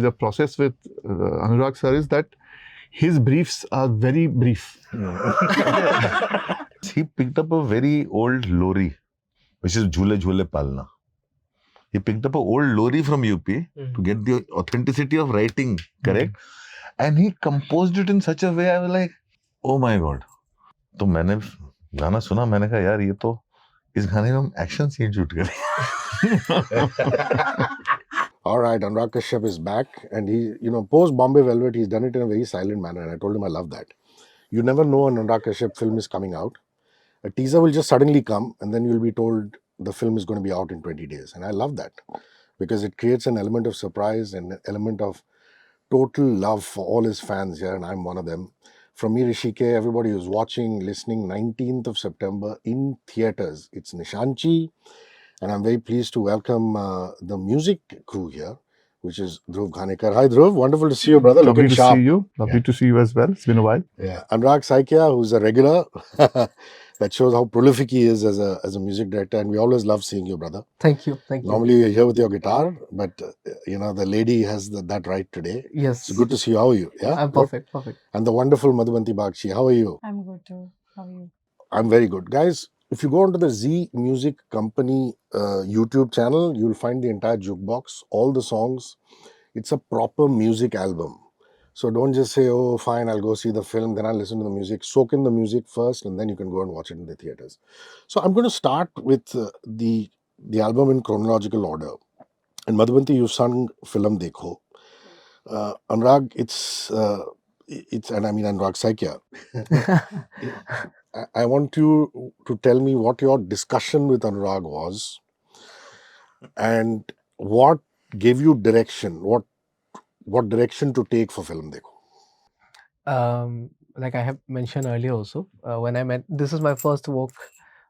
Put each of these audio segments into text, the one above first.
The process with Anurag sir is that his briefs are very brief. He picked up a very old lori, which is Jhule Jhule Palna. He picked up an old lori from UP to get the authenticity of writing correct, and he composed it in such a way. I was like, oh my god. तो मैंने गाना सुना, मैंने कहा यार ये तो इस गाने में हम एक्शन सीन शूट करें. All right, Anurag Kashyap is back, and he, post Bombay Velvet, he's done it in a very silent manner, and I told him I love that. You never know an Anurag Kashyap film is coming out. A teaser will just suddenly come, and then you'll be told the film is going to be out in 20 days, and I love that because it creates an element of surprise and an element of total love for all his fans here, and I'm one of them. From me, Rishike, everybody who's watching, listening, 19th of September in theaters. It's Nishanchi. And I'm very pleased to welcome the music crew here, which is Dhruv Ghanekar. Hi, Dhruv. Wonderful to see you, brother. Lovely Looking to sharp. see you. Lovely to see you as well. It's been a while. Yeah. Anurag Saikia, who's a regular. That shows how prolific he is as a music director. And we always love seeing you, brother. Thank you. Thank you. Normally you're here with your guitar, but the lady has that right today. Yes. It's good to see you. How are you? Yeah. I'm perfect. Perfect. And the wonderful Madhubanti Bagchi. How are you? I'm good too. How are you? I'm very good. Guys, if you go onto the Z Music Company YouTube channel, you'll find the entire jukebox, all the songs. It's a proper music album. So don't just say, oh, fine, I'll go see the film, then I'll listen to the music. Soak in the music first, and then you can go and watch it in the theaters. So I'm going to start with the album in chronological order. And Madhubanti, you sung Film Dekho. Anurag, it's and I mean Anurag Saikia. I want you to tell me what your discussion with Anurag was and what gave you direction, what direction to take for Film Dekho. Like I have mentioned earlier also, when I met, this is my first work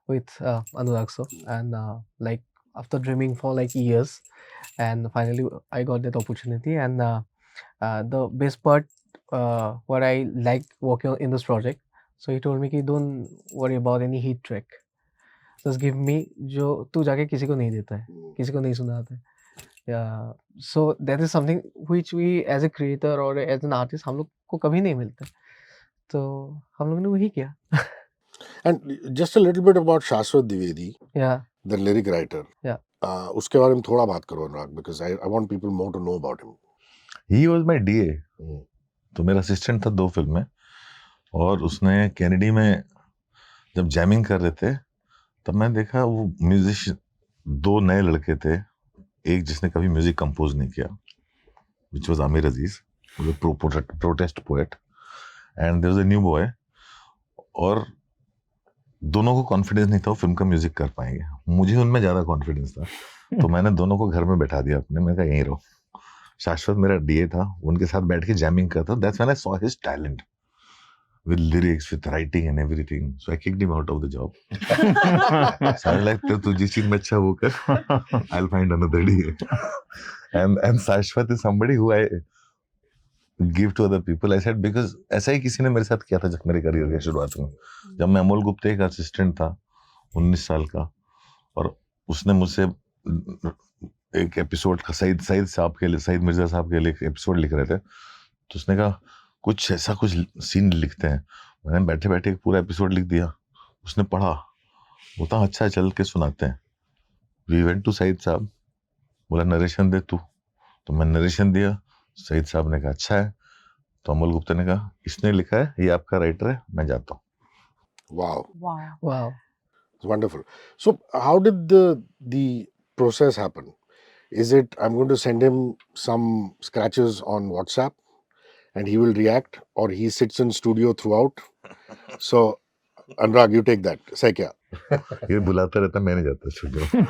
with Anurag sir, and like after dreaming for like years, and finally I got that opportunity. And the best part, what I liked working in this project, so he told me कि don't worry about any hit track, just give me जो तू जाके किसी को नहीं देता है, किसी को नहीं सुनाता है. Yeah, so that is something which we as a creator or as an artist हम लोग को कभी नहीं मिलता, तो हम लोग ने वही किया. And just a little bit about Shashwat Dwivedi, Yeah, the lyric writer. Yeah. उसके बारे में थोड़ा बात करो अनुराग, because I want people more to know about him. He was my DA. तो मेरा असिस्टेंट था 2 फिल्म में, और उसने कैनेडी में जब जैमिंग कर रहे थे तब मैंने देखा वो म्यूजिशियन 2 नए लड़के थे. एक जिसने कभी म्यूजिक कंपोज नहीं किया, which was Amir Aziz, protest poet, and there was a new boy. और दोनों को कॉन्फिडेंस नहीं था वो फिल्म का म्यूजिक कर पाएंगे. मुझे उनमें ज्यादा कॉन्फिडेंस था, तो मैंने दोनों को घर में बैठा दिया अपने. मैंने कहा यहीं रहो. शाश्वत मेरा डीए था, उनके साथ बैठ के जैमिंग करता. That's when I saw his talent with lyrics, with writing and everything. So I kicked him out of the job. So I was like, तू जिस चीज में अच्छा वो कर, I'll find another DA. And Shashwat is somebody who I give to other people. I said because ऐसा ही किसी ने मेरे साथ किया था जब मेरे करियर की शुरुआत में. जब मैं अमोल गुप्ते का असिस्टेंट था 19 साल का, और उसने मुझसे एक एपिसोड का सईद साहब के लिए, सईद मिर्जा साहब के लिए एक एपिसोड लिख रहे थे, तो उसने कहा कुछ ऐसा कुछ सीन लिखते हैं. मैंने बैठे बैठे एक पूरा एपिसोड लिख दिया. उसने पढ़ा, बोलता अच्छा चल के सुनाते हैं. वी वेंट टू सईद साहब, बोला नरेशन दे तू. तो मैं नरेशन दिया. सईद साहब ने कहा अच्छा है. तो अमोल गुप्ता ने कहा इसने लिखा है, ये आपका राइटर है, मैं जाता हूँ. Wow. wow. It's wonderful. So how did the process happen? Is it I'm going to send him some scratches on WhatsApp and he will react, or he sits in studio throughout? So Anurag, you take that. Saikya. ये बुलाता रहता, मैं नहीं जाता studio.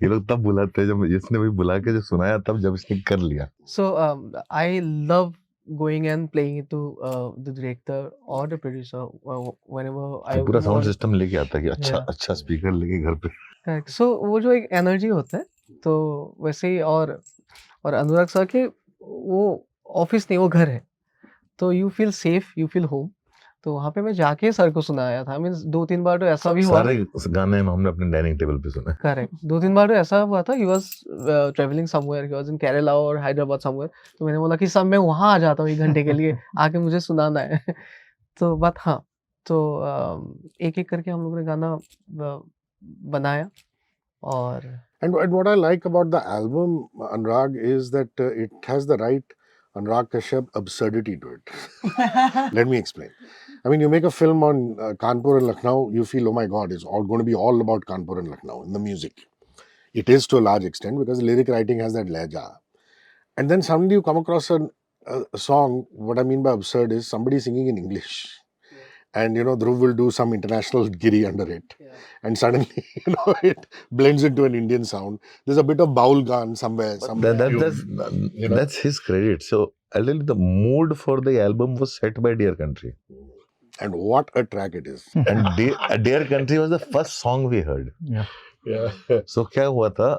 ये लोग तब बुलाते हैं जब इसने भी बुला के जो सुनाया, तब जब इसने कर लिया. So I love going and playing it to the director or the producer whenever I पूरा साउंड want. सिस्टम लेके आता कि अच्छा Yeah. अच्छा स्पीकर लेके घर पे. Correct. So वो जो एक एनर्जी होता है, तो वैसे ही और अनुराग सर के वो ऑफिस नहीं, वो घर है, तो you feel safe, you feel home. तो वहाँ पे मैं जाके सर को सुनाया था। मीन्स 2-3 बार तो ऐसा भी हुआ। सारे गाने हमने अपने डाइनिंग टेबल पे सुने। करेक्ट 2-3 बार तो ऐसा हुआ था, he was travelling somewhere, he was in Kerala और हैदराबाद समव्हेयर। तो मैंने बोला कि सर मैं वहाँ आ जाता हूँ 1 घंटे के लिए, आके मुझे सुनाना है। तो बात हाँ, तो एक-एक करके हम लोगों ने गाना बनाया और And what I like about the album, Anurag, is that it has the right Anurag Kashyap absurdity to it. Let me explain. I mean, you make a film on Kanpur and Lucknow, you feel, oh my God, it's all going to be all about Kanpur and Lucknow in the music. It is to a large extent because lyric writing has that lehja. And then suddenly you come across a song. What I mean by absurd is somebody singing in English. And Dhruv will do some international giri under it, and suddenly it blends into an Indian sound. There's a bit of baul gaan somewhere. That's his credit. So I'll tell you, the mood for the album was set by Dear Country. And what a track it is. And Dear Country was the first song we heard. Yeah. So क्या हुआ था?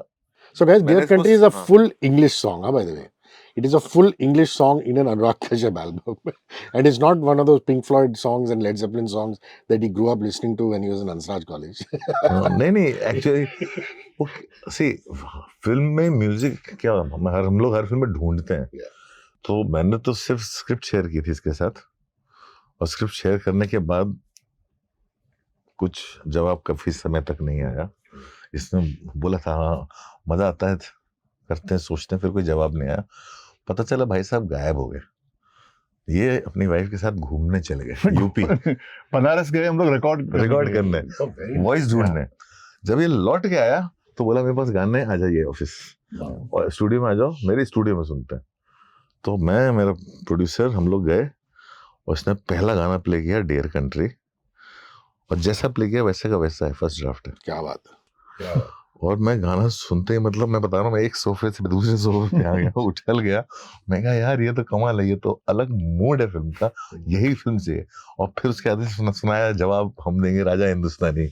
So guys, Dear Whereas Country is a was- full English song, by the way. It is a full English song in an Anurag Kashyap album. And it's not one of those Pink Floyd songs and Led Zeppelin songs that he grew up listening to when he was in Hansraj College. नहीं actually see film में music क्या हम लोग हर film में ढूंढते हैं। तो मैंने तो सिर्फ स्क्रिप्ट शेयर की थी इसके साथ, और स्क्रिप्ट शेयर करने के बाद कुछ जवाब काफी समय तक नहीं आया। इसने बोला था हाँ मजा आता है, करते हैं, सोचते हैं, फिर कोई जवाब नहीं आया। पता चला भाई साहब गायब हो गए। ये अपनी वाइफ के साथ घूमने चले गए यूपी। बनारस गए हम लोग रिकॉर्ड करने, वॉइस ढूंढने। जब ये लौट के आया तो बोला मेरे पास गाने, आ जाइए ऑफिस और स्टूडियो में आ जाओ, मेरे स्टूडियो में सुनते हैं। तो मैं, मेरा प्रोड्यूसर, हम लोग गए और उसने पहला गाना प्ले किया डियर कंट्री, और जैसा प्ले किया वैसे का वैसा है, फर्स्ट ड्राफ्ट है। क्या बात है। और मैं गाना सुनते ही, मतलब मैं बता रहा हूँ, मैं एक सोफे से दूसरे सोफे पे आ गया, उछल गया। मैं कहा यार ये तो कमाल है, ये तो अलग मूड है फिल्म का, यही फिल्म चाहिए। और फिर उसके बाद सुनाया जवाब हम देंगे राजा हिंदुस्तानी।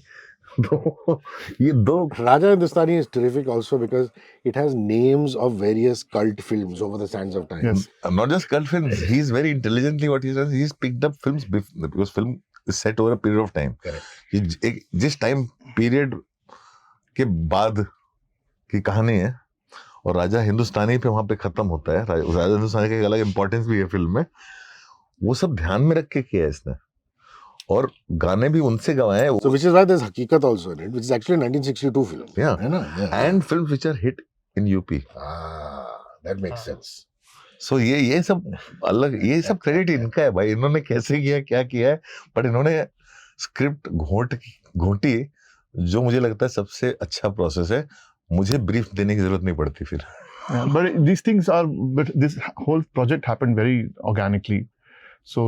तो ये दो Raja Hindustani is terrific also because it has names of various cult films over the sands of time. Yes. not just cult films, he's very intelligently what he does, he's picked up films because film is set over a period of time. Correct. जिस time period के बाद की कहानी है, और राजा हिंदुस्तानी पे वहां पे खत्म होता है। राजा हिंदुस्तानी का एक अलग इंपॉर्टेंस भी है फिल्म में, वो सब ध्यान में रख के किया है इसने, और गाने भी उनसे गवाए हैं। So which is why there's Hakikat also in it, which is actually a 1962 film. Yeah. है ना? Yeah. And films which are hit in UP. That makes sense. So ये सब अलग, ये सब क्रेडिट इनका है भाई, इन्होंने कैसे किया, क्या किया है, पर इन्होंने स्क्रिप्ट घोटी, जो मुझे लगता है सबसे अच्छा प्रोसेस है। मुझे ब्रीफ देने की जरूरत नहीं पड़ती फिर। But these things are, but this whole project happened very organically. So,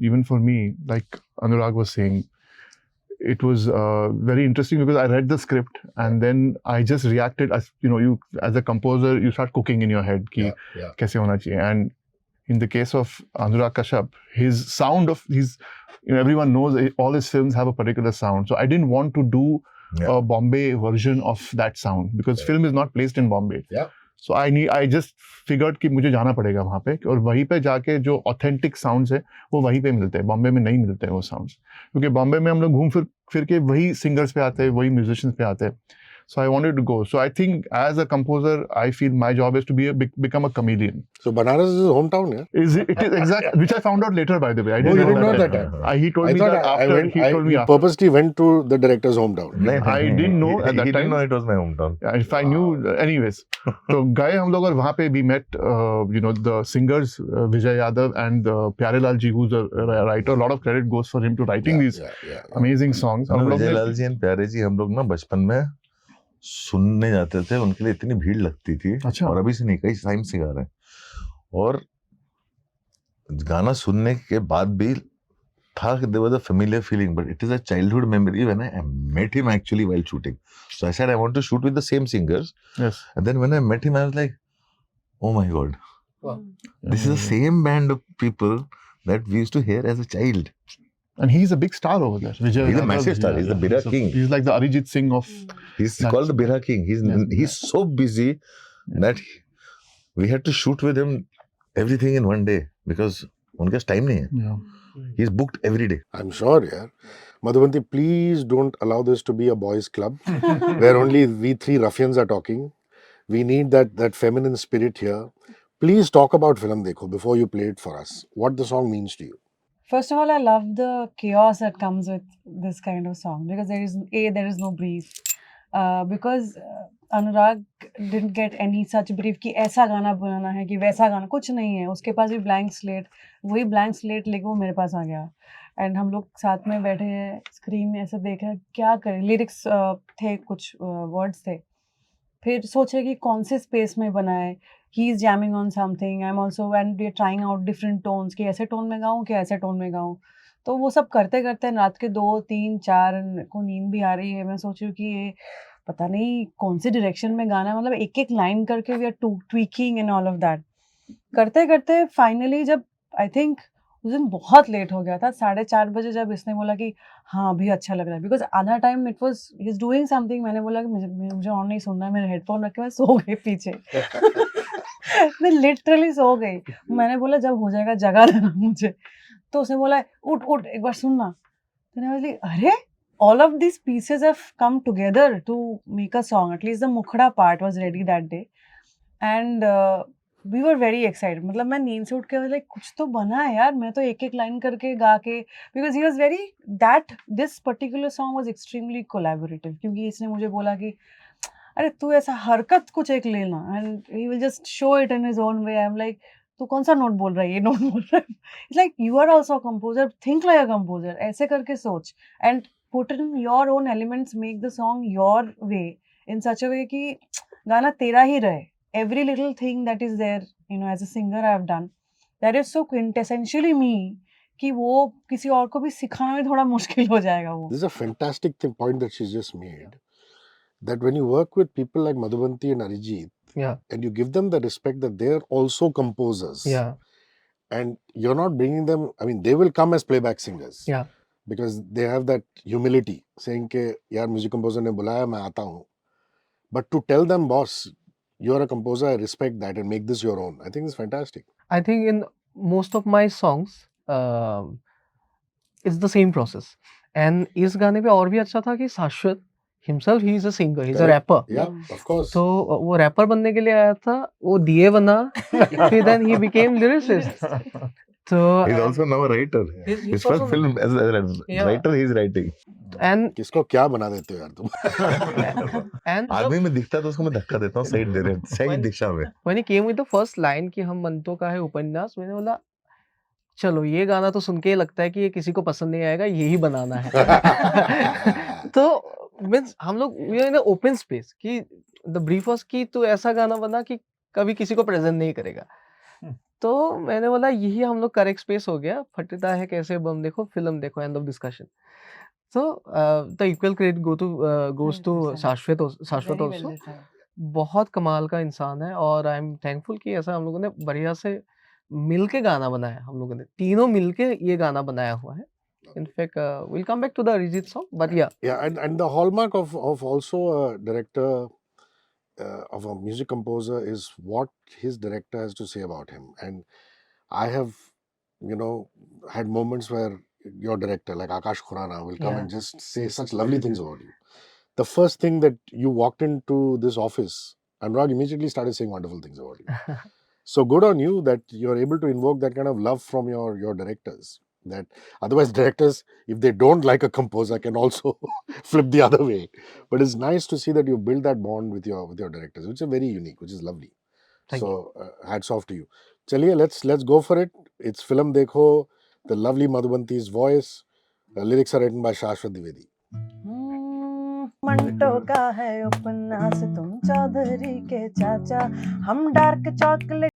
even for me, like Anurag was saying, it was very interesting because I read the script and then I just reacted as, you as a composer, you start cooking in your head ki kaise hona chahiye. And in the case of Anurag Kashyap, his sound of everyone knows all his films have a particular sound. So I didn't want to do a Bombay version of that sound because film is not placed in Bombay. Yeah. So I just figured कि मुझे जाना पड़ेगा वहाँ पे, और वहीं पे जाके जो ऑथेंटिक साउंड्स है वो वहीं पे मिलते हैं, बॉम्बे में नहीं मिलते हैं वो साउंड्स, क्योंकि बॉम्बे में हम लोग घूम फिर के वही सिंगर्स पे आते हैं, वही म्यूजिशियंस पे आते हैं। So I wanted to go. So I think as a composer, I feel my job is to become a chameleon. So Banaras is his hometown, yeah? It is exactly, which I found out later, by the way. I Oh, you didn't know that time? He told me that after. He told me you after. purposely went to the director's hometown. I didn't know at that He didn't time. know it was my hometown. If I knew, anyways. तो गए हम लोग और वहाँ पे we met, the singers Vijay Yadav and Pyare Lal ji, who's a writer. A lot of credit goes for him to writing these amazing songs. और हम लोग विजय ने- लाल जी एंड प्यारे जी, हम लोग ना बचपन में सुनने जाते थे, उनके लिए इतनी भीड़ लगती थी। अच्छा। और अभी से नहीं, कई टाइम से गा रहे हैं, और गाना सुनने के बाद भी था कि there was a familiar feeling, but it is a childhood memory when I met him actually while shooting. So I said I want to shoot with the same singers, Yes. and then when I met him I was like, oh my god, this is the same band of people that we used to hear as a child. And he's a big star over there. Vijay He's a Yadav, massive star. He's the Bira king. He's like the Arijit Singh of. He's That's- called the Birha King. He's so busy that we had to shoot with him everything in one day because उनके पास time नहीं है। Yeah. He's booked every day. I'm sure, yeah. Madhubanti, please don't allow this to be a boys' club where only we three ruffians are talking. We need that feminine spirit here. Please talk about Film Dekho before you play it for us. What the song means to you. First of all, I love the chaos that comes with this kind of song because there is no brief. Because Anurag didn't get any such brief कि ऐसा गाना बनाना है कि वैसा गाना कुछ नहीं है उसके पास भी blank slate वही blank slate लेके वो मेरे पास आ गया एंड हम लोग साथ में बैठे हैं स्क्रीन में ऐसे देख रहे हैं क्या करें लिरिक्स थे कुछ वर्ड्स थे फिर सोचे कि कौन से स्पेस में बनाए he is jamming on something I am also and we are trying out different tones कि ऐसे टोन में गाऊँ कि ऐसे टोन में गाऊँ तो वो सब करते करते रात के 2, 3, 4 को नींद भी आ रही है मैं सोच रही हूँ कि ये पता नहीं कौन से डायरेक्शन में गाना है मतलब एक एक लाइन करके we are tweaking and all of that करते करते फाइनली जब आई थिंक उस दिन बहुत लेट हो गया था 4:30 बजे जब इसने बोला कि हाँ अभी अच्छा लग रहा है बिकॉज आधा time it was he is doing something मैंने बोला कि मुझे और नहीं सुनना है मेरे हेडफोन रख के मैं सो गई पीछे मैं लिटरली सो गई मैंने बोला जब हो जाएगा जगा देना मुझे तो उसने बोला उठ उठ एक बार सुनना तो मैं बोली अरे all of these pieces have come together to make a song at least the mukhda part was ready that day and we were very excited मतलब मैं नींद से उठ के लाइक कुछ तो बना है यार मैं तो एक एक लाइन करके गा के because he was very that this particular song was extremely collaborative क्योंकि इसने मुझे बोला कि अरे तू ऐसा हरकत कुछ एक लेना and he will just show it in his own way I'm like तू कौन सा नोट बोल रहा है ये नोट बोल रहा है it's like you are also a composer think like a composer ऐसे करके सोच and put in your own elements make the song your way in such a way कि गाना तेरा ही रहे every little thing that is there you know as a singer I have done that is so quintessentially me कि वो किसी और को भी सिखाना भी थोड़ा मुश्किल हो जाएगा वो This is a fantastic point that she's just made. That when you work with people like Madhubanti and Arijit, Yeah. and you give them the respect that they're also composers, Yeah. and you're not bringing them. I mean, they will come as playback singers. Yeah. Because they have that humility, saying कि यार music composer ने बुलाया मैं आता हूँ. But to tell them, boss, you're a composer, I respect that, and make this your own. I think it's fantastic. I think in most of my songs, it's the same process. And इस गाने पे और भी अच्छा था कि शाश्वत himself he is a singer, he's a Correct. rapper. Yeah, of course. तो वो रैपर बनने के लिए आया था, वो दिए बना, फिर then he became lyricist. तो He's also now a writer. he's His also- first film as a Yeah. writer, he's writing. and किसको क्या बना देते हो यार तुम? and आदमी में दिखता है तो उसको मैं धक्का देता हूँ सही दिशा में. when he came with the first line कि हम मंतो का है उपन्यास मैंने बोला चलो ये गाना तो सुन के लगता है कि ये किसी को पसंद नहीं आएगा यही बनाना है तो मीन्स हम लोग we are in open space कि द ब्रीफ वाज कि तू ऐसा गाना बना कि कभी किसी को प्रेजेंट नहीं करेगा तो मैंने बोला यही हम लोग करेक्ट स्पेस हो गया फटता है कैसे बम देखो फिल्म देखो end of discussion so the equal credit goes to 100%. शाश्वत Very well also deserved. बहुत कमाल का इंसान है और आई एम थैंकफुल कि ऐसा हम लोगों ने बढ़िया से मिल के गाना बनाया हम लोगों ने तीनों मिल के ये गाना बनाया हुआ है in fact we'll come back to the Arijit song but yeah Yeah, and the hallmark of also a director, of a music composer, is what his director has to say about him. And I have, had moments where your director, like Akash Khurana, will come Yeah. and just say such lovely things about you. The first thing that you walked into this office, Anurag immediately started saying wonderful things about you. So good on you that you're able to invoke that kind of love from your directors. That otherwise directors, if they don't like a composer, can also flip the other way. But it's nice to see that you build that bond with your directors, which is very unique, which is lovely. Thank So hats off to you. Chaliye, let's go for it. It's Film Dekho, the lovely Madhubanti's voice. The lyrics are written by Shashwat Dwivedi. Manto का है उपन्यास तुम चौधरी के चाचा हम dark chocolate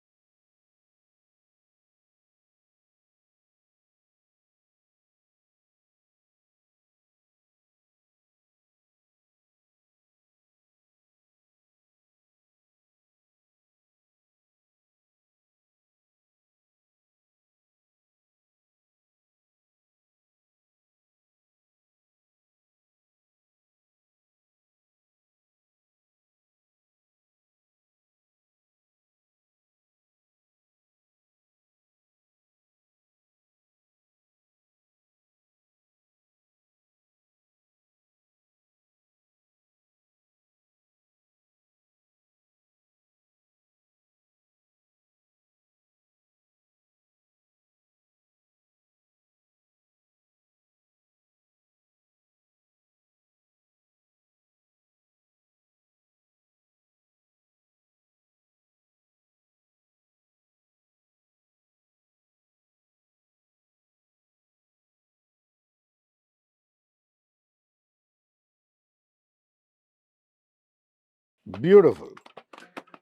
Beautiful.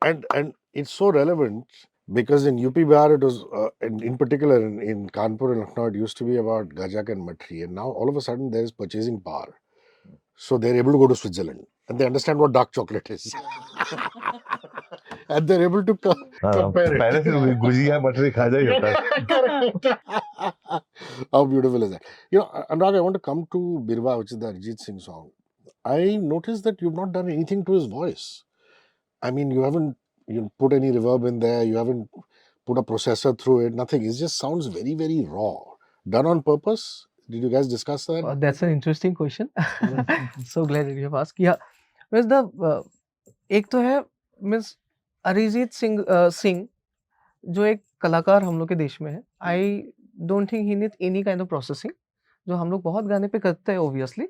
And it's so relevant because in UP Bihar it was, in particular in Kanpur and Lucknow, it used to be about Gajak and Matri. And now all of a sudden there is purchasing power. So they're able to go to Switzerland and they understand what dark chocolate is. And they're able to compare it. पहले से गुजिया मटरी खाजा ही होता है. Correct. How beautiful is that? You know, Anurag, I want to come to Birwa, which is the Arijit Singh song. I noticed that you've not done anything to his voice. I mean, you haven't put any reverb in there, you haven't put a processor through it, nothing. It just sounds very, very raw. Done on purpose? Did you guys discuss that? That's an interesting question. So glad that you have asked. Yeah, means the एक तो है means Arijit Singh जो एक कलाकार हम लोग के देश में है. I don't think he need any kind of processing जो हम लोग बहुत गाने पे करते हैं obviously.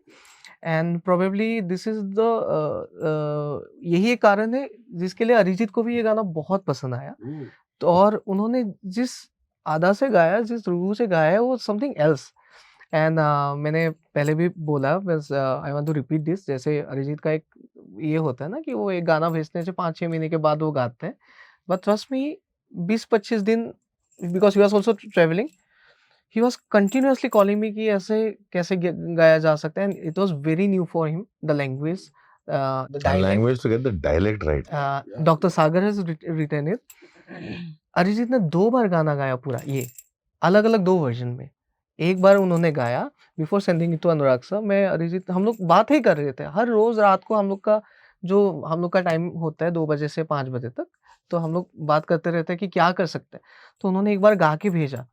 And probably this is the यही एक कारण है जिसके लिए अरिजीत को भी ये गाना बहुत पसंद आया. तो और उन्होंने जिस आदा से गाया, जिस रूह से गाया है, वो समथिंग एल्स. एंड मैंने पहले भी बोला, I want to repeat this. जैसे अरिजीत का एक ये होता है ना कि वो एक गाना भेजने से 5-6 महीने के बाद वो गाते हैं. बट ट्रस्ट मी 20-25 दिन, because he was also travelling, he was continuously calling me कि ऐसे कैसे गाया जा सकता है. And it was very new for him, the language, the dialect. Language to get the dialect right. Dr. Sagar has written it. Arijit ने 2 बार गाना गाया पूरा, ये अलग अलग 2 वर्जन में. एक बार उन्होंने गाया before sending it to Anurag sir. मैं अरिजीत, हम लोग बात ही कर रहे थे हर रोज रात को. हम लोग का टाइम होता है 2 बजे से 5 बजे तक, तो हम लोग बात करते रहते हैं कि क्या कर सकते हैं. तो उन्होंने एक बार गा के भेजा.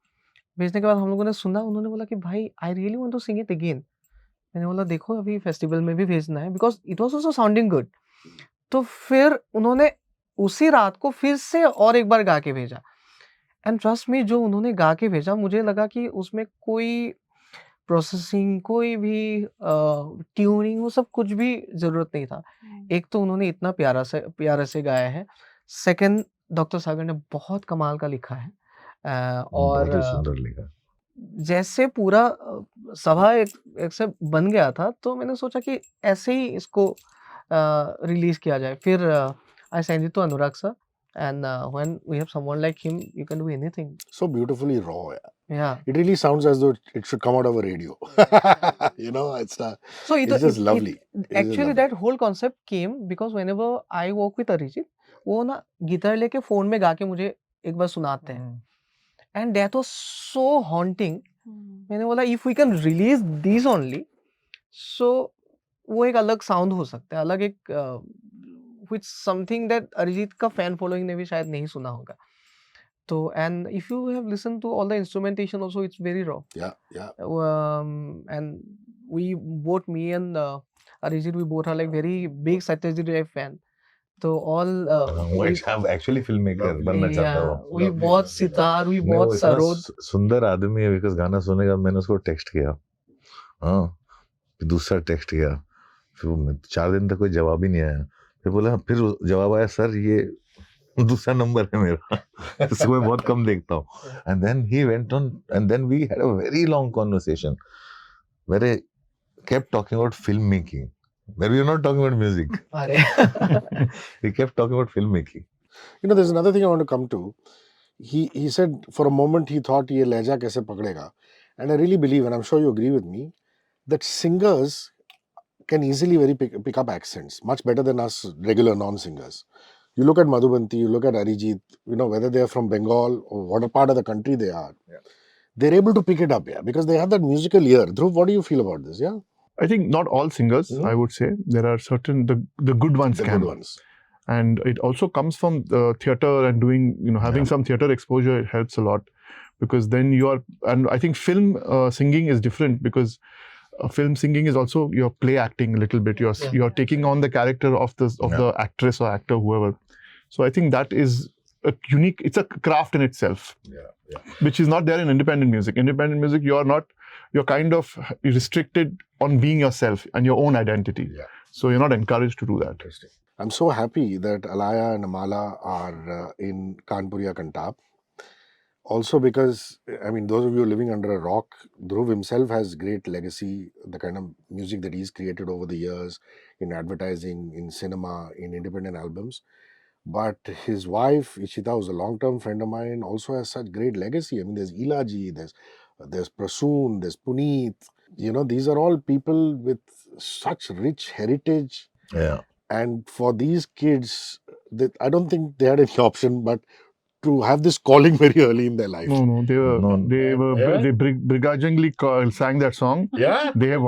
भेजने के बाद हम लोगों ने सुना. उन्होंने बोला कि भाई I really want to sing it again. मैंने बोला देखो अभी फेस्टिवल में भी भेजना है, because it was also sounding good. तो फिर उन्होंने उसी रात को फिर से और एक बार गा के भेजा. एंड ट्रस्ट मी, जो उन्होंने गा के भेजा, मुझे लगा कि उसमें कोई प्रोसेसिंग, कोई भी ट्यूनिंग, वो सब कुछ भी जरूरत नहीं था. एक तो उन्होंने इतना प्यारा से गाया है. सेकंड, डॉक्टर सागर ने बहुत कमाल का लिखा है. और बहुत ही सुंदर लिखा. जैसे पूरा सभा एक से बन गया था, तो मैंने सोचा कि ऐसे ही इसको रिलीज किया जाए. फिर I send it to Anurag sir. And when we have someone like him, you can do anything. So beautifully raw. Yeah. It really sounds as though it should come out of a radio. You know, it's just lovely. Actually, that whole concept came because whenever I work with Arijit, वो ना guitar लेके phone में गा के मुझे एक बार सुनाते हैं. And that was so haunting. मैंने बोला if we can release these only, so वो एक अलग साउंड हो सकता है, अलग एक which something that अरिजीत का फैन फॉलोइंग ने भी शायद नहीं सुना होगा. तो and if you have listened to all the instrumentation also, it's very raw. Yeah. And we both, me and Arijit, we both are like very big Satyajit Ray fan. तो all actually film maker बनना चाहता हूँ. we bought sitar, we bought sarod. सुंदर आदमी है, because गाना सुनेगा. मैंने उसको टेक्स्ट किया, फिर दूसरा टेक्स्ट किया, फिर 4 दिन तक कोई जवाब ही नहीं आया. फिर बोला, फिर जवाब आया, सर ये दूसरा नंबर है मेरा, इसको मैं बहुत कम देखता हूँ. And then he went on, and then we had a very long conversation where I kept talking about film making, where we are not talking about music. We kept talking about filmmaking. You know, there's another thing I want to come to. He said for a moment he thought ye lehja kaise pakdega, and I really believe, and I'm sure you agree with me, that singers can easily pick up accents much better than us regular non-singers. You look at Madhubanti, you look at Arijit, you know, whether they are from Bengal or what part of the country they are, they're able to pick it up, because they have that musical ear. Dhruv, what do you feel about this? I think not all singers, I would say. There are certain, the good ones the can. Good ones. And it also comes from theatre and doing, having some theatre exposure. It helps a lot, because then you are, and I think film singing is different, because film singing is also you're play acting a little bit. You're taking on the character of the actress or actor, whoever. So I think that is a unique. It's a craft in itself. Which is not there in independent music. Independent music, you're kind of restricted on being yourself and your own identity. So you're not encouraged to do that. I'm so happy that Alaya and Amala are in Kanpuriya Kantap. Also because, I mean, those of you living under a rock, Dhruv himself has great legacy, the kind of music that he's created over the years in advertising, in cinema, in independent albums. But his wife, Ishita, who's a long-term friend of mine, also has such great legacy. I mean, there's Ilaji, there's Prasoon, there's Puneet. You know, these are all people with such rich heritage. Yeah. And for these kids, I don't think they had any option but to have this calling very early in their life. No, Yeah? they begrudgingly sang that song. Yeah. They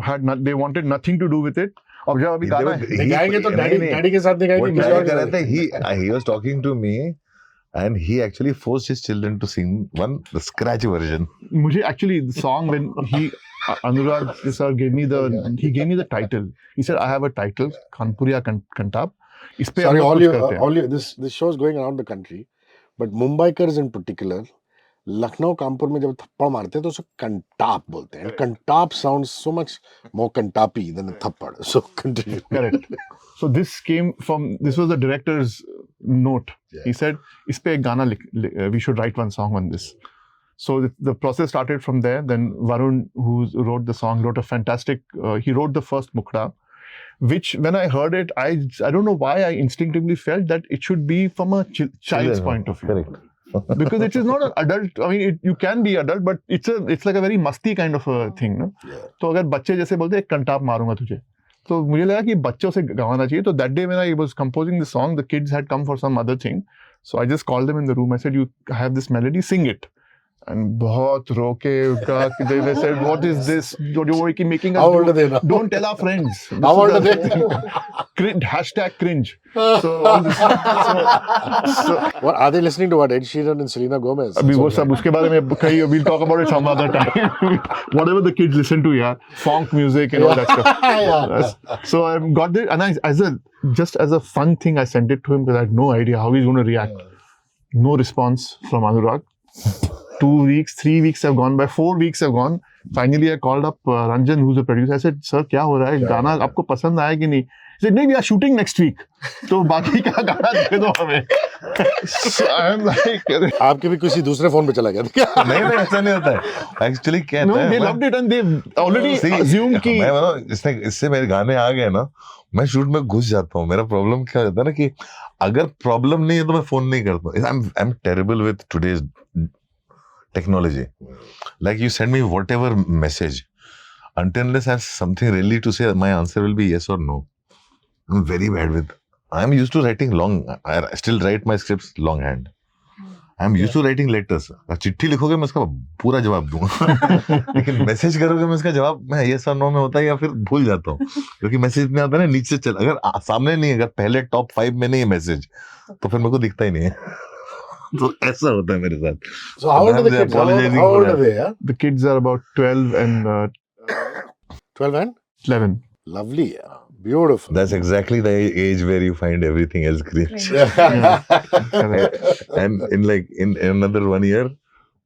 wanted nothing to do with it. अब जब अभी गाना है, नहीं गाएंगे तो daddy के साथ नहीं What गाएंगे, किसी और के साथ गाएंगे। he was talking to me and he actually forced his children to sing the scratch version. मुझे actually the song when Anurag sir gave me the title. He said I have a title, Kanpuriya Kantap. इस पे Sorry, हम लोग कुछ करते हैं। all you, this show is going around the country, but Mumbaikars in particular, Lucknow Kanpur में जब थप्पड़ मारते हैं तो उसे कंटाप बोलते हैं. Kantap sounds so much more कंटापी than a थप्पड़. So continue. Correct. So this was the director's note. Yeah. He said, "इस पे एक गाना we should write one song on this." So the process started from there. Then Varun, who wrote the song, wrote a fantastic. He wrote the first Mukda, which when I heard it, I don't know why I instinctively felt that it should be from a child's point of view. Correct. Because it is not an adult. I mean, you can be adult, but it's like a very masti kind of a thing, no? Yeah. तो अगर बच्चे जैसे बोलते एक कंटाप मारूंगा तुझे, तो मुझे लगा कि बच्चों से गवाना चाहिए. तो that day when I was composing the song, the kids had come for some other thing, so I just called them in the room. I said, "You have this melody, sing it." And बहुत रोके they said, "What is this? You're making us How old are they now? Don't tell our friends." How old are they? #cringe. So all this. So What are they listening to? What, Ed Sheeran and Selena Gomez? अभी वो सब उसके बारे में कहीं we'll talk about it some other time. Whatever the kids listen to, yeah, funk music and all that stuff. Yeah. So I got there, and just as a fun thing, I sent it to him because I had no idea how he's going to react. No response from Anurag. 2 weeks, 3 weeks have gone by, 4 weeks have gone. Finally, I called up Ranjan, who's a producer. I said, "Sir, क्या हो रहा है? गाना आपको पसंद आया कि नहीं?" He said, "नहीं, we are shooting next week. तो बाकी का गाना दे दो हमें." So I'm like, आपके भी किसी दूसरे फोन पे चला गया था क्या? नहीं ऐसा नहीं होता है. Actually क्या no, होता है? they loved it and they already assumed कि मैं बताऊं, इससे मेरे गाने आ गए ना, मैं शूट में घुस जाता हूँ. मेरा प्रॉब्लम क्या होता है ना कि अगर प्रॉब्लम नहीं है तो मैं फोन नहीं करता हूँ. I'm terrible with today's technology. Like you send me whatever message, until unless I have something really to say, my answer will be yes or no. I'm very bad with. I'm used to writing long. I still write my scripts longhand. I'm used to writing letters. चिट्ठी लिखोगे मैं उसका पूरा जवाब दूंगा. लेकिन message करोगे मैं उसका जवाब मैं yes or no में होता है या फिर भूल जाता हूँ. क्योंकि मैसेज में आता है ना नीचे चल. अगर सामने नहीं है, अगर पहले टॉप 5 में नहीं है मैसेज, तो फिर मेरे को दिखता ही नहीं है. तो ऐसा होता है मेरे साथ. So how old are the kids? How old are they? Yeah? the kids are about 12 and 12 and 11. lovely. Yeah. Beautiful. That's exactly the age where you find everything else cringe. Yeah, correct. And in another 1 year,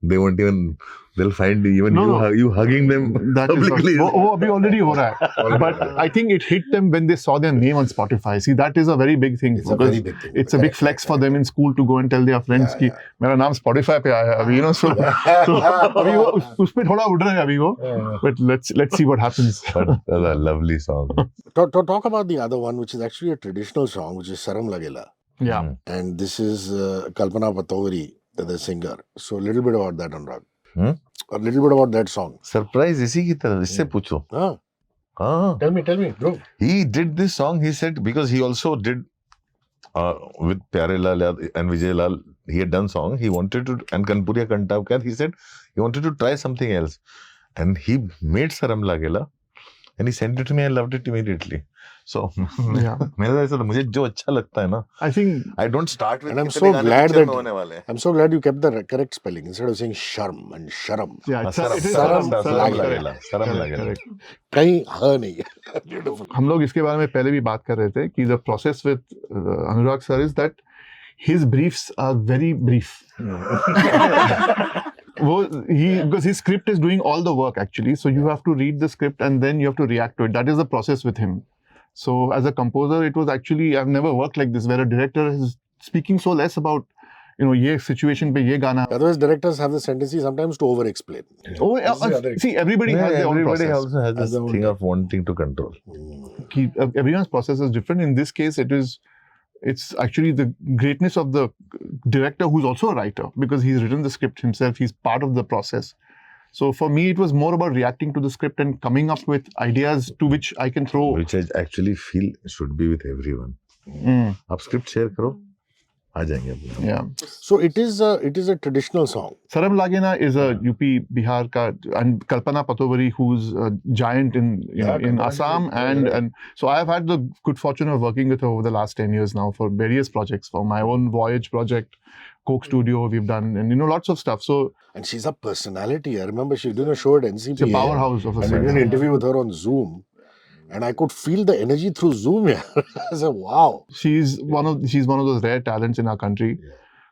they won't even. They'll find even you hugging them That is publicly. वो अभी already हो रहा है. But I think it hit them when they saw their name on Spotify. See, that is a very big thing. It's a because very big thing. It's a big flex for them in school to go and tell their friends कि मेरा नाम Spotify पे आया है अभी, you know. So अभी वो उस पे थोड़ा उड़ रहा है अभी वो. But let's see what happens. But that's a lovely song. Talk about the other one, which is actually a traditional song, which is Saram Lagela. Yeah. And this is Kalpana Patauri, the singer. So a little bit about that, Anurag. A little bit about that song. Surprise इसी की तरह. इससे पूछो. Huh? हाँ. Tell me, bro. He did this song. He said because he also did with Pyare Lal and Vijay Lal. He had done song. He wanted to, and Kanpuriya Kantap. He said he wanted to try something else, and he made Saram Lagela, and he sent it to me. I loved it immediately. So Yeah. मेरा ऐसा था, मुझे जो अच्छा लगता है ना, I think I don't start with. And I'm कितने so गाने glad picture that- में होने वाले हैं. I'm so glad you kept the correct spelling instead of saying Sharm and Sharam. yeah, it is Saram Saram Lagela. Saram Correct, Lagela. correct. कहीं हाँ नहीं है. Beautiful. हम लोग इसके बारे में पहले भी बात कर रहे थे कि the process with Anurag sir is that his briefs are very brief. Because his script is doing all the work actually, so you have to read the script and then you have to react to it. That is the process with him. So as a composer, it was actually, I've never worked like this where a director is speaking so less about, you know, ये situation पे ये गाना. Otherwise, directors have the tendency sometimes to over-explain. Oh, This is the other see, everybody has their own everybody process. also has Has this their own thing thing. of wanting to control. Everyone's process is different. In this case, it's actually the greatness of the director, who's also a writer, because he's written the script himself. He's part of the process. So for me, it was more about reacting to the script and coming up with ideas to which I can throw. Which I actually feel should be with everyone. Mm, आप script share करो, आ जाएंगे अपने. yeah. So it is a traditional song. Saram Lagena is a UP Bihar ka, and Kalpana Patobari, who's a giant in Kalpana Assam, ji, and so I've had the good fortune of working with her over the last 10 years now for various projects, for my own Voyage project, Coke Studio we've done, and lots of stuff. So And she's a personality. I remember she did a show at NCP. it's a powerhouse of a And we did an singer. interview with her on Zoom. And I could feel the energy through Zoom. Yeah. I said, wow. She's one of those rare talents in our country.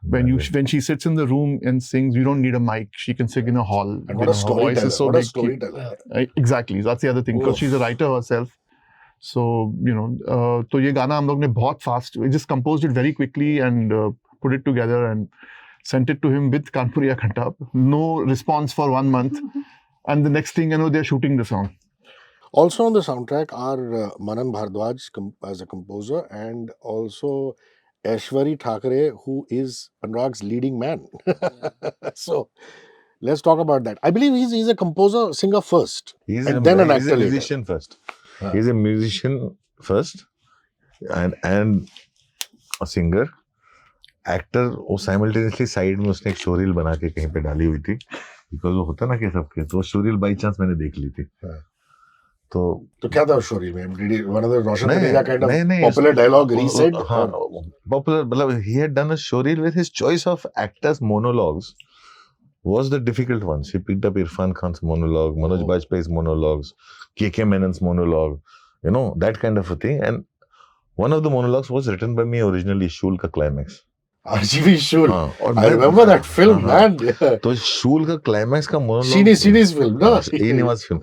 When she sits in the room and sings, you don't need a mic. She can sing in a hall. And You what a know, her voice storyteller. is so What a big. storyteller. Exactly. That's the other thing, because Oof. she's a writer herself. So, तो ये गाना हम लोग ने बहुत fast, we just composed it very quickly and put it together and sent it to him with Kanpuriya Khanta. No response for 1 month. And the next thing, they're shooting the song. Also on the soundtrack are Manan Bhardwaj as a composer and also Aishwari Thakre, who is Anurag's leading man. So let's talk about that. I believe he's a composer, singer first. And then an actor later. musician first. हाँ. He's a musician first and a singer. Actor वो simultaneously side में उसने एक showreel बना के कहीं पे डाली हुई थी, बिकॉज वो होता ना कि सबके, तो शोरील बाई चांस मैंने देख ली थी. तो क्या था शोरील में? One of the Roshan नहीं, Taneja kind of नहीं, popular dialogue resaid? हाँ, popular, मतलब he had done a showreel with his choice of actors' monologues was the difficult ones. He picked up Irfan Khan's monologue, Manoj Bajpayee's monologues, K.K. Menon's monologue, that kind of a thing. And one of the monologues was written by me originally, Shul ka climax. RGV Shul. हाँ, I remember that film, man. तो शूल का climax का monologue Sini's film, no? Srinivas film.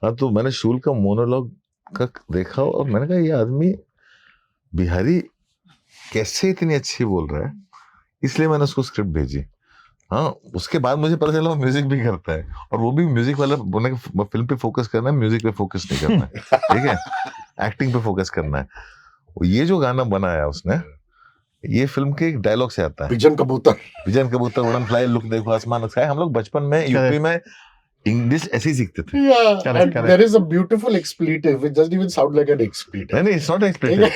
हाँ, तो मैंने शूल का monologue का देखा और मैंने कहा ये आदमी बिहारी कैसे इतनी अच्छी बोल रहा है, इसलिए मैंने उसको स्क्रिप्ट भेजी. हाँ, उसके बाद मुझे पता चला वो म्यूजिक भी करता है, और वो भी म्यूजिक वाला बोलने का फिल्म पे फोकस करना है, म्यूजिक पे फोकस नहीं करना है. ठीक है, एक्टिंग पे फोकस करना है. ये जो गाना बनाया उसने, ये फिल्म के एक डायलॉग से आता है, पिजन कबूतर उड़न फ्लाई, लुक देखो आसमान स्काई. हम लोग बचपन में यूपी में इंग्लिश ऐसे ही सीखते थे. and there is a beautiful expletive which doesn't even sound like an expletive. नहीं, इट्स नॉट एक्सप्लेनेड.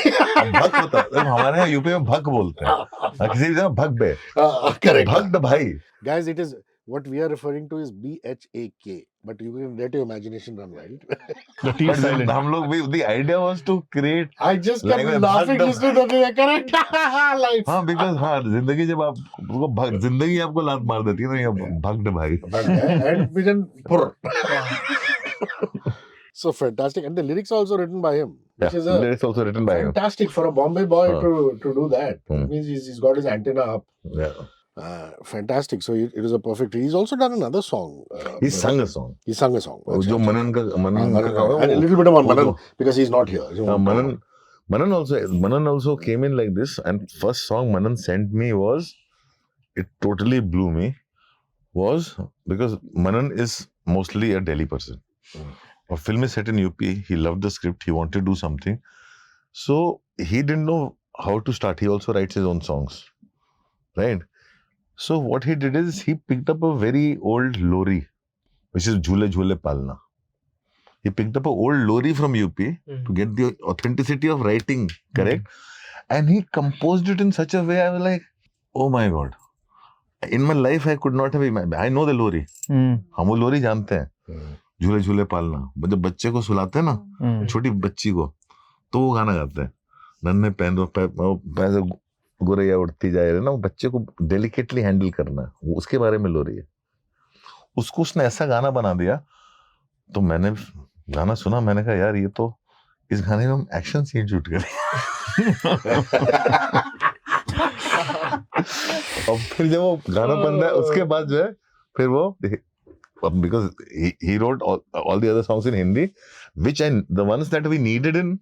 भग होता है, हमारे यहाँ यूपी में भग बोलते हैं, किसी भी जगह भग बे, correct. भग भाई. Guys, it is what we are referring to is BHAK, but you can let your imagination run wild. The T is silent. हम लोग भी, the idea was to create. I just kept Language, laughing bhagda- listening to that. Correct. Life. हाँ, because हाँ, जिंदगी जब आप जिंदगी आपको लात मार देती है ना, ये भग भाई. And pigeon purr. So fantastic, and the lyrics are also written by him, which is a Lyrics also written by him. fantastic for a Bombay boy to do that. Hmm. It means he's got his antenna up. Yeah. Fantastic. So it is a perfect. He's also done another song. He sung a song. He sung a song. जो मनन का And a little bit of Manan because he's not here. So Manan also came in like this, and first song Manan sent me was, it totally blew me, was because Manan is mostly a Delhi person. A film is set in UP. He loved the script. He wanted to do something. So he didn't know how to start. He also writes his own songs, right? So what he did is he picked up a very old lori, which is Jhule Jhule Palna. He picked up an old lori from UP to get the authenticity of writing correct, and he composed it in such a way I was like, oh my God. In my life I could not have imagined. I know the lori. हम वो लोरी जानते हैं, झूले झूले पालना. जब बच्चे को सुलाते हैं ना, छोटी बच्ची को, तो वो गाना गाते हैं, नन्हे पैर गोरैया उड़ती जाए रहे ना, वो बच्चे को डेलिकेटली हैंडल करना है, वो उसके बारे में लोरी है. उसको उसने ऐसा गाना बना दिया, तो मैंने गाना सुना, मैंने कहा यार ये तो, इस गाने में हम एक्शन सीन शूट करें. और फिर जब वो गाना बनता है, उसके बाद जो है फिर वो, because he wrote all the other songs in Hindi, which the ones that we needed in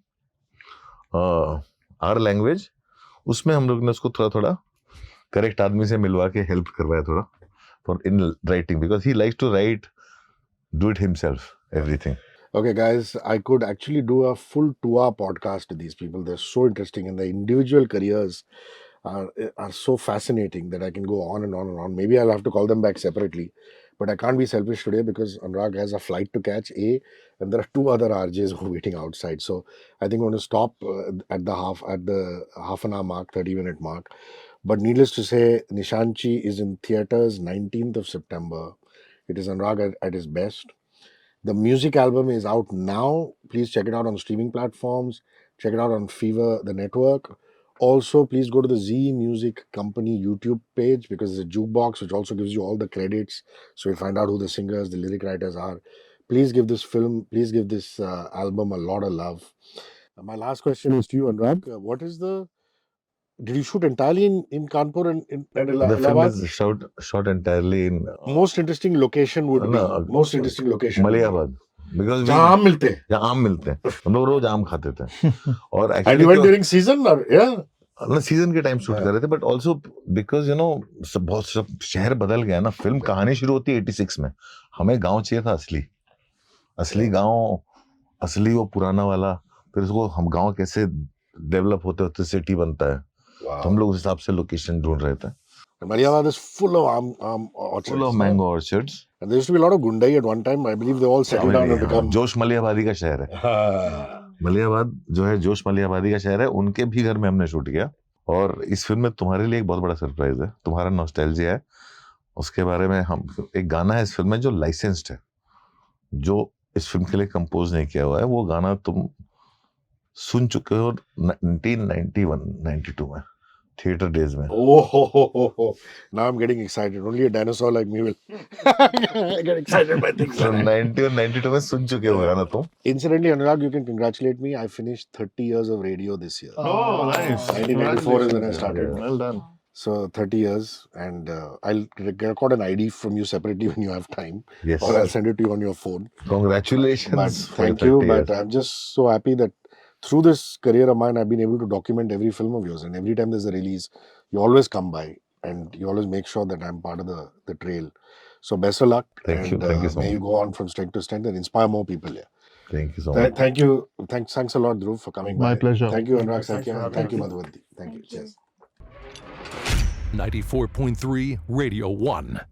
our language, उसमें हम लोग ने उसको थोड़ा थोड़ा करेक्ट आदमी से मिलवा के हेल्प करवाया थोड़ा for in writing, because he likes to write, do it himself everything. Okay, guys, I could actually do a full 2-hour podcast to these people. They're so interesting, and their individual careers are so fascinating that I can go on and on and on. Maybe I'll have to call them back separately, but I can't be selfish today because Anurag has a flight to catch, and there are 2 other RJs who are waiting outside. So I think I'm going to stop at the half an hour mark, 30-minute mark. But needless to say, Nishanchi is in theaters 19th of September. It is Anurag at his best. The music album is out now. Please check it out on streaming platforms. Check it out on Fever, the network. Also, please go to the Z Music Company YouTube page because there's a jukebox which also gives you all the credits. So you'll find out who the singers, the lyric writers are. Please give this album a lot of love. My last question is to you, Anurag. What is the... Did you shoot entirely in Kanpur and in The film Allahabad? is shot entirely in Most interesting location would be... No, Most interesting location. Malihabad, because जहाँ आम मिलते हैं. जहाँ आम मिलते हैं, हम लोग रोज आम खाते थे. और And you went during season or yeah? Season के टाइम शूट कर रहे थे, but also because you know सब शहर बदल गया ना. फिल्म कहानी शुरू होती है 86 में. हमें गांव चाहिए था, असली गांव, असली वो पुराना वाला. फिर उसको हम गांव कैसे डेवलप होते होते सिटी बनता है. तो हम लोग उस हिसाब से लोकेशन ढूंढ रहे थे. Maliabad is full of orchards. Full of mango orchards. And there used to be a lot of Gundai at one time. I believe they all settled down and become... जोश मलियाबादी का शहर है. मलियाबाद जो है, जोश मलियाबादी का शहर है, उनके भी घर में हमने शूट किया. और इस फिल्म में तुम्हारे लिए एक बहुत बड़ा सरप्राइज है, तुम्हारा नॉस्टैल्जिया है. उसके बारे में हम एक गाना है इस फिल्म में जो लाइसेंस्ड है, जो इस फिल्म के लिए कंपोज नहीं किया हुआ है. वो गाना तुम सुन चुके हो 1991-92 में थिएटर डेज में. Oh. Now I'm getting excited. Only a dinosaur like me will get excited by things So like that. 90 और 92 में सुन चुके हो गाना तुम. Incidentally, Anurag, you can congratulate me. I finished 30 years of radio this year. Oh, nice. 1994 is when I started. Well done. So 30 years, and I'll record an ID from you separately when you have time, Yes. or I'll send it to you on your phone. Congratulations. But for thank you. 30 But years. I'm just so happy that through this career of mine, I've been able to document every film of yours. And every time there's a release, you always come by and you always make sure that I'm part of the trail. So best of luck. Thank you. And Thank you so may you much. go on from strength to strength and inspire more people. Yeah. Thank you so much. Thank you. Thanks a lot, Dhruv, for coming My by. pleasure. Thank you, Anurag Thanks for Sakya. having Thank you, me. Madhuvati. Thank you. Cheers. 94.3 Radio 1.